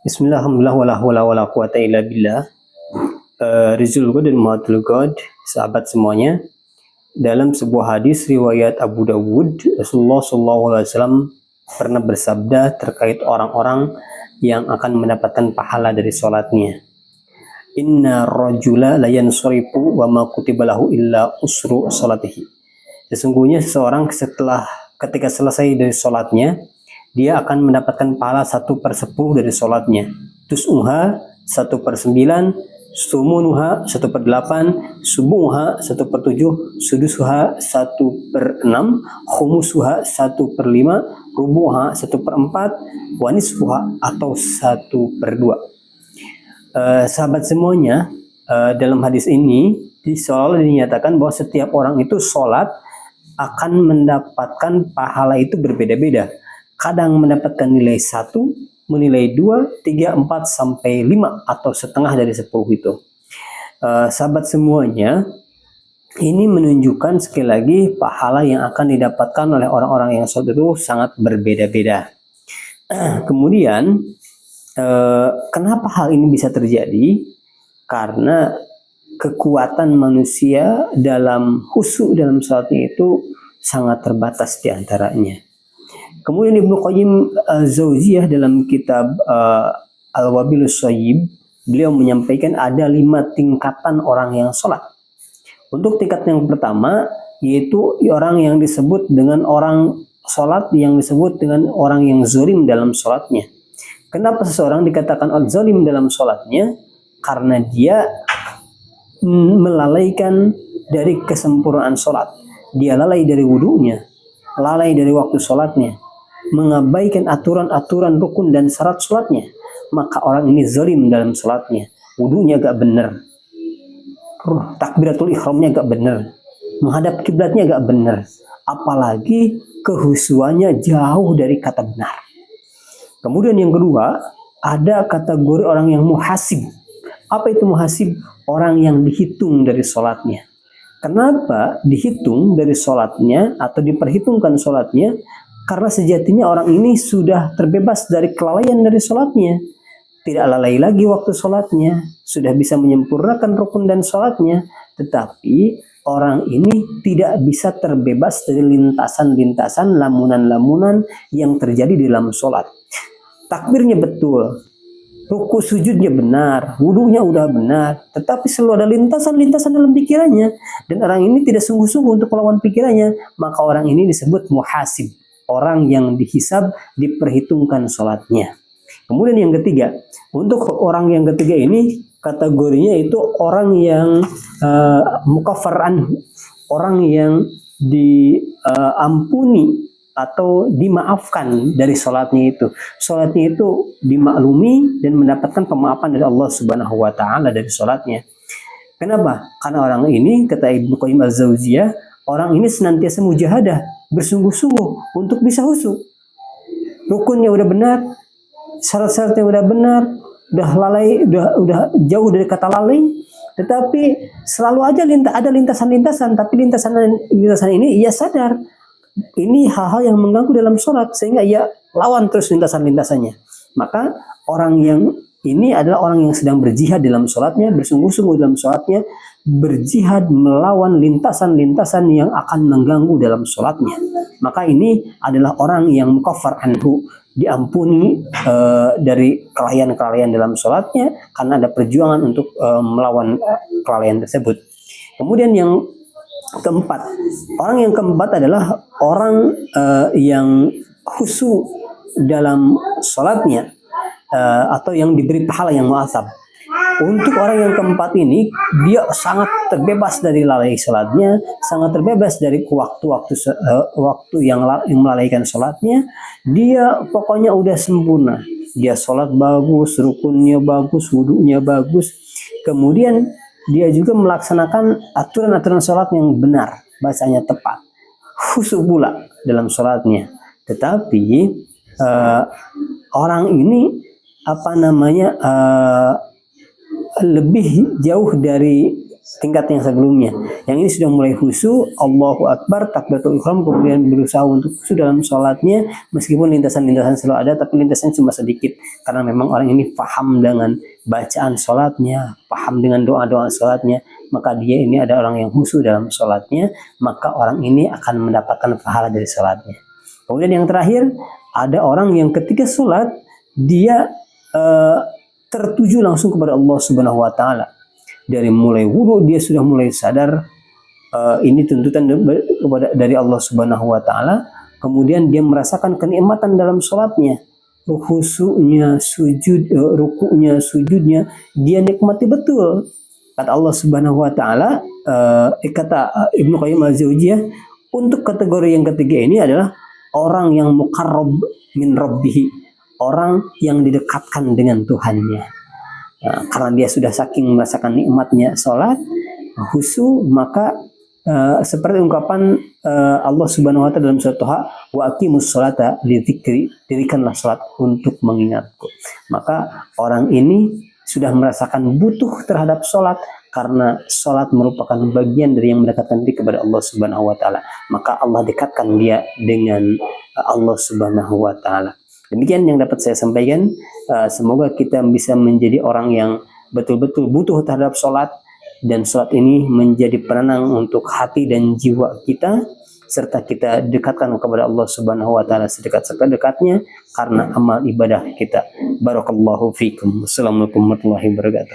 Bismillah, alhamdulillah, wala hawla wala quwata illa billah. Rizul God dan Muhammad God, sahabat semuanya. Dalam sebuah hadis riwayat Abu Dawud, Rasulullah SAW pernah bersabda terkait orang-orang yang akan mendapatkan pahala dari sholatnya. Inna rajula la yansurifu wa ma kutiba lahu illa usru sholatihi. Sesungguhnya seseorang ketika selesai dari sholatnya, dia akan mendapatkan pahala 1/10 dari sholatnya. Tus'uha 1/9, sumunuha 1/8, subuha 1/7, sudusuha 1/6, khumusuha 1/5, rubuha 1/4, wanisfuha atau 1/2. Sahabat semuanya, dalam hadis ini seolah dinyatakan bahwa setiap orang itu sholat akan mendapatkan pahala itu berbeda-beda. Kadang mendapatkan nilai 1, menilai 2, 3, 4, sampai 5 atau setengah dari 10 itu. Sahabat semuanya, ini menunjukkan sekali lagi pahala yang akan didapatkan oleh orang-orang yang sholat itu sangat berbeda-beda. Kemudian, kenapa hal ini bisa terjadi? Karena kekuatan manusia dalam khusyuk dalam sholatnya itu sangat terbatas diantaranya. Kemudian Ibnu Qayyim Al-Jauziyah dalam kitab Al-Wabilus Shayyib, beliau menyampaikan ada 5 tingkatan orang yang sholat. Untuk tingkat yang pertama, yaitu orang yang disebut dengan orang sholat yang disebut dengan orang yang zalim dalam sholatnya. Kenapa seseorang dikatakan zalim dalam sholatnya? Karena dia melalaikan dari kesempurnaan sholat. Dia lalai dari wudunya, lalai dari waktu sholatnya, mengabaikan aturan-aturan rukun dan syarat sholatnya. Maka orang ini zalim dalam sholatnya. Wudunya gak benar, takbiratul ihramnya gak benar, menghadap kiblatnya gak benar, apalagi kehusuannya jauh dari kata benar. Kemudian yang kedua, ada kategori orang yang muhasib. Apa itu muhasib? Orang yang dihitung dari sholatnya. Kenapa dihitung dari sholatnya atau diperhitungkan sholatnya? Karena sejatinya orang ini sudah terbebas dari kelalaian dari sholatnya. Tidak lalai lagi waktu sholatnya. Sudah bisa menyempurnakan rukun dan sholatnya. Tetapi orang ini tidak bisa terbebas dari lintasan-lintasan, lamunan-lamunan yang terjadi di dalam sholat. Takbirnya betul, ruku sujudnya benar, wudunya udah benar, tetapi selalu ada lintasan-lintasan dalam pikirannya, dan orang ini tidak sungguh-sungguh untuk melawan pikirannya, maka orang ini disebut muhasib, orang yang dihisab, diperhitungkan sholatnya. Kemudian yang ketiga, untuk orang yang ketiga ini kategorinya itu orang yang mukaffar anhu, orang yang diampuni atau dimaafkan dari sholatnya itu. Sholatnya itu dimaklumi dan mendapatkan pemaafan dari Allah Subhanahu wa Ta'ala dari sholatnya. Kenapa? Karena orang ini, kata Ibnu Qayyim Al-Jauziyah, orang ini senantiasa mujahadah, bersungguh-sungguh untuk bisa khusyuk. Rukunnya udah benar, syarat-syaratnya udah benar, udah lalai, udah jauh dari kata lalai, tetapi selalu aja ada lintasan-lintasan, tapi lintasan ini ia sadar ini hal-hal yang mengganggu dalam sholat, sehingga ia lawan terus lintasan-lintasannya. Maka orang yang ini adalah orang yang sedang berjihad dalam sholatnya, bersungguh-sungguh dalam sholatnya, berjihad melawan lintasan-lintasan yang akan mengganggu dalam sholatnya. Maka ini adalah orang yang mukaffar anhu, diampuni dari kelalaian-kelalaian dalam sholatnya, karena ada perjuangan untuk melawan kelalaian tersebut. Kemudian yang keempat, orang yang keempat adalah orang yang khusyuk dalam sholatnya, atau yang diberi pahala yang mu'atsab. Untuk orang yang keempat ini, dia sangat terbebas dari lalai sholatnya, sangat terbebas dari waktu yang melalaikan sholatnya. Dia pokoknya udah sempurna. Dia sholat bagus, rukunnya bagus, wudunya bagus. Kemudian dia juga melaksanakan aturan-aturan sholat yang benar, bahasanya tepat, khusyuk pula dalam sholatnya. Tetapi orang ini lebih jauh dari tingkat yang sebelumnya. Yang ini sudah mulai khusyuk, Allahu Akbar, takbiratul ihram, kemudian berusaha untuk khusyuk dalam sholatnya, meskipun lintasan-lintasan selalu ada, tapi lintasannya cuma sedikit, karena memang orang ini paham dengan bacaan sholatnya, paham dengan doa-doa sholatnya, maka dia ini ada orang yang khusyuk dalam sholatnya, maka orang ini akan mendapatkan pahala dari sholatnya. Kemudian yang terakhir, ada orang yang ketika sholat, dia tertuju langsung kepada Allah Subhanahu wa Ta'ala. Dari mulai wudhu dia sudah mulai sadar ini tuntutan dari Allah Subhanahu wa Ta'ala. Kemudian dia merasakan kenikmatan dalam sholatnya, khusyuknya, rukunya, sujudnya, dia nikmati betul. Kata Allah Subhanahu wa Ta'ala, kata Ibnu Qayyim al-Jauziyah, untuk kategori yang ketiga ini adalah orang yang muqarrab min rabbih, orang yang didekatkan dengan Tuhannya. Nah, karena dia sudah saking merasakan nikmatnya sholat, khusyuk, maka seperti ungkapan Allah Subhanahu wa Ta'ala dalam surat Thaha, wa aqimus sholata lidzikri, dirikanlah sholat untuk mengingatku. Maka orang ini sudah merasakan butuh terhadap sholat, karena sholat merupakan bagian dari yang mendekatkan diri kepada Allah Subhanahu wa Ta'ala. Maka Allah dekatkan dia dengan Allah Subhanahu wa Ta'ala. Demikian yang dapat saya sampaikan. Semoga kita bisa menjadi orang yang betul-betul butuh terhadap sholat, dan sholat ini menjadi penenang untuk hati dan jiwa kita, serta kita dekatkan kepada Allah Subhanahu wa Ta'ala sedekat-dekatnya karena amal ibadah kita. Barakallahu fikum. Wassalamualaikum warahmatullahi wabarakatuh.